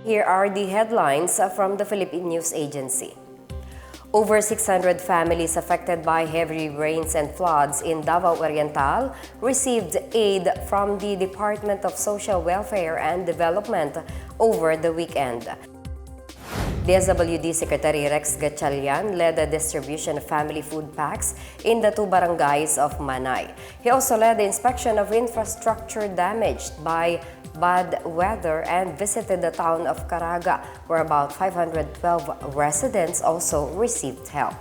Here are the headlines from the Philippine News Agency. Over 600 families affected by heavy rains and floods in Davao Oriental received aid from the Department of Social Welfare and Development over the weekend. DSWD Secretary Rex Gatchalian led the distribution of family food packs in the two barangays of Manay. He also led the inspection of infrastructure damaged by bad weather and visited the town of Caraga, where about 512 residents also received help.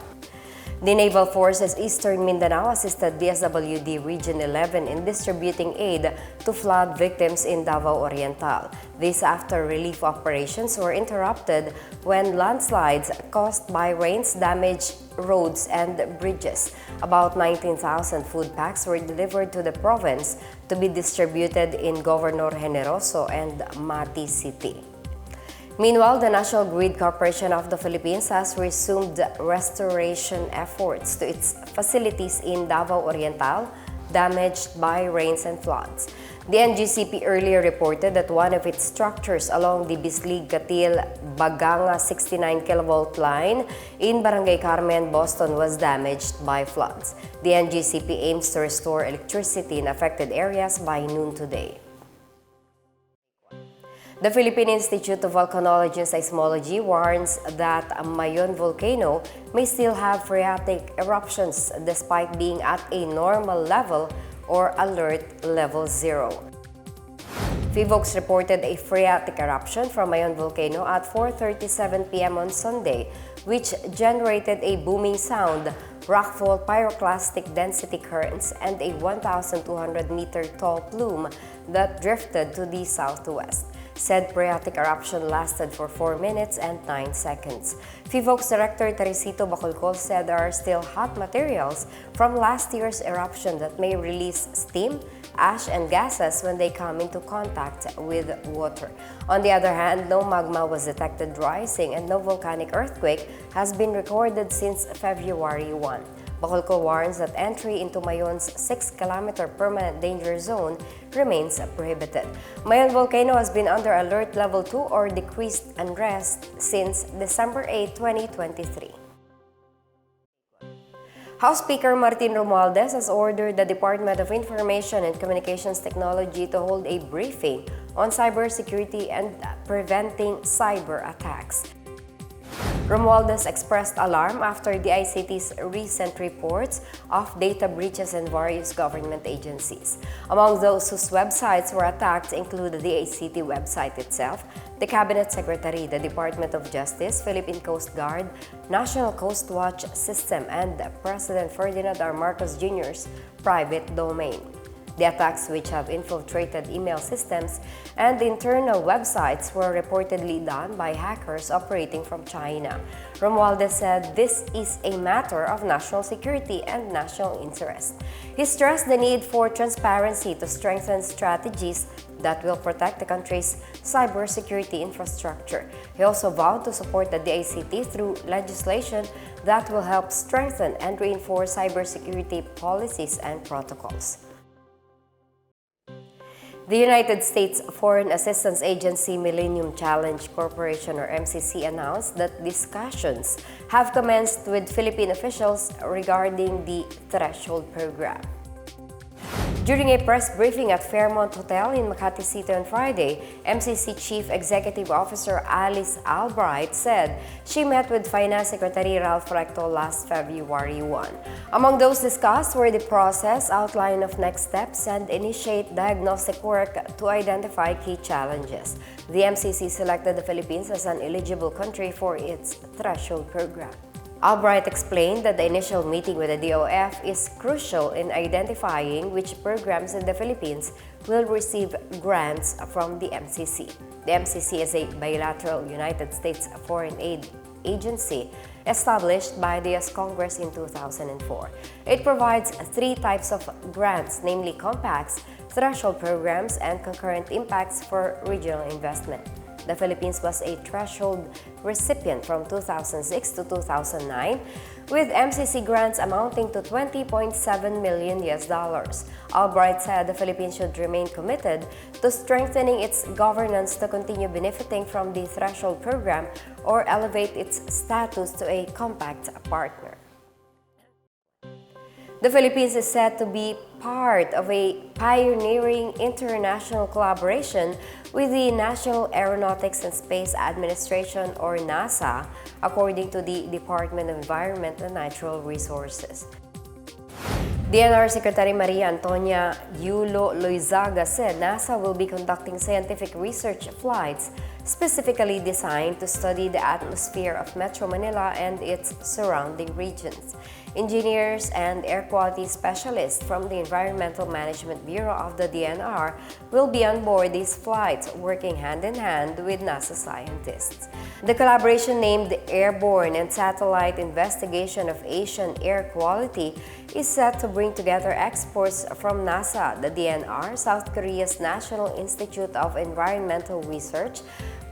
The Naval Forces Eastern Mindanao assisted DSWD Region 11 in distributing aid to flood victims in Davao Oriental. This after relief operations were interrupted when landslides caused by rains damaged roads and bridges. About 19,000 food packs were delivered to the province to be distributed in Governor Generoso and Mati City. Meanwhile, the National Grid Corporation of the Philippines has resumed restoration efforts to its facilities in Davao Oriental damaged by rains and floods. The NGCP earlier reported that one of its structures along the Bislig-Gatil-Baganga 69 kV line in Barangay Carmen, Boston was damaged by floods. The NGCP aims to restore electricity in affected areas by noon today. The Philippine Institute of Volcanology and Seismology warns that a Mayon volcano may still have phreatic eruptions despite being at a normal level or alert level 0. Phivolcs reported a phreatic eruption from Mayon volcano at 4:37 p.m. on Sunday, which generated a booming sound, rockfall pyroclastic density currents, and a 1,200-meter tall plume that drifted to the southwest. Said phreatic eruption lasted for 4 minutes and 9 seconds. Phivolcs Director Teresito Bacolcol said there are still hot materials from last year's eruption that may release steam, ash, and gases when they come into contact with water. On the other hand, no magma was detected rising and no volcanic earthquake has been recorded since February 1. Bacolcol warns that entry into Mayon's 6-kilometer permanent danger zone remains prohibited. Mayon volcano has been under alert level 2 or decreased unrest since December 8, 2023. House Speaker Martin Romualdez has ordered the Department of Information and Communications Technology to hold a briefing on cybersecurity and preventing cyber attacks. Romualdez expressed alarm after the ICT's recent reports of data breaches in various government agencies. Among those whose websites were attacked include the ICT website itself, the Cabinet Secretary, the Department of Justice, Philippine Coast Guard, National Coast Watch System, and President Ferdinand R. Marcos Jr.'s private domain. The attacks, which have infiltrated email systems and internal websites, were reportedly done by hackers operating from China. Romualdez said this is a matter of national security and national interest. He stressed the need for transparency to strengthen strategies that will protect the country's cybersecurity infrastructure. He also vowed to support the DICT through legislation that will help strengthen and reinforce cybersecurity policies and protocols. The United States Foreign Assistance Agency Millennium Challenge Corporation or MCC announced that discussions have commenced with Philippine officials regarding the threshold program. During a press briefing at Fairmont Hotel in Makati City on Friday, MCC Chief Executive Officer Alice Albright said she met with Finance Secretary Ralph Recto last February 1. Among those discussed were the process, outline of next steps, and initiate diagnostic work to identify key challenges. The MCC selected the Philippines as an eligible country for its threshold program. Albright explained that the initial meeting with the DOF is crucial in identifying which programs in the Philippines will receive grants from the MCC. The MCC is a bilateral United States foreign aid agency established by the U.S. Congress in 2004. It provides 3 types of grants, namely compacts, threshold programs, and concurrent impacts for regional investment. The Philippines was a threshold recipient from 2006 to 2009, with MCC grants amounting to $20.7 million. Albright said the Philippines should remain committed to strengthening its governance to continue benefiting from the Threshold program or elevate its status to a compact partner. The Philippines is set to be part of a pioneering international collaboration with the National Aeronautics and Space Administration or NASA, according to the Department of Environment and Natural Resources. DENR Secretary Maria Antonia Yulo Loizaga said NASA will be conducting scientific research flights specifically designed to study the atmosphere of Metro Manila and its surrounding regions. Engineers and air quality specialists from the Environmental Management Bureau of the DENR will be on board these flights, working hand-in-hand with NASA scientists. The collaboration, named Airborne and Satellite Investigation of Asian Air Quality, is set to bring together experts from NASA, the DENR, South Korea's National Institute of Environmental Research,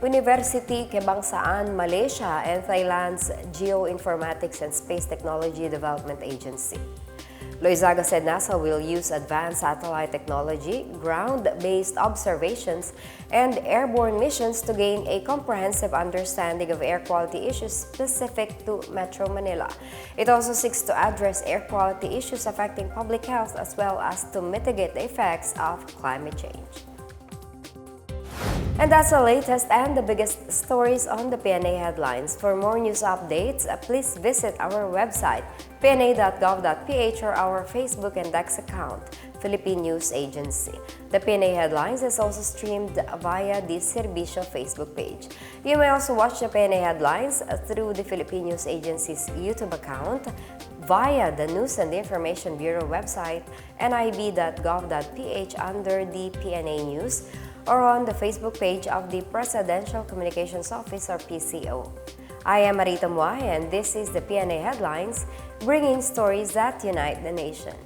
University Kebangsaan, Malaysia, and Thailand's Geoinformatics and Space Technology Development Agency. Loizaga said NASA will use advanced satellite technology, ground-based observations, and airborne missions to gain a comprehensive understanding of air quality issues specific to Metro Manila. It also seeks to address air quality issues affecting public health as well as to mitigate the effects of climate change. And that's the latest and the biggest stories on the Pna Headlines. For more news updates, please visit our website, pna.gov.ph, or our Facebook and X account, Philippine News Agency. The Pna Headlines is also streamed via the Servicio Facebook page. You may also watch the Pna Headlines through the Philippine News Agency's YouTube account, via the News and Information Bureau website, nib.gov.ph under the PNA News, or on the Facebook page of the Presidential Communications Office or PCO. I am Marita Muay, and this is the Pna Headlines, bringing stories that unite the nation.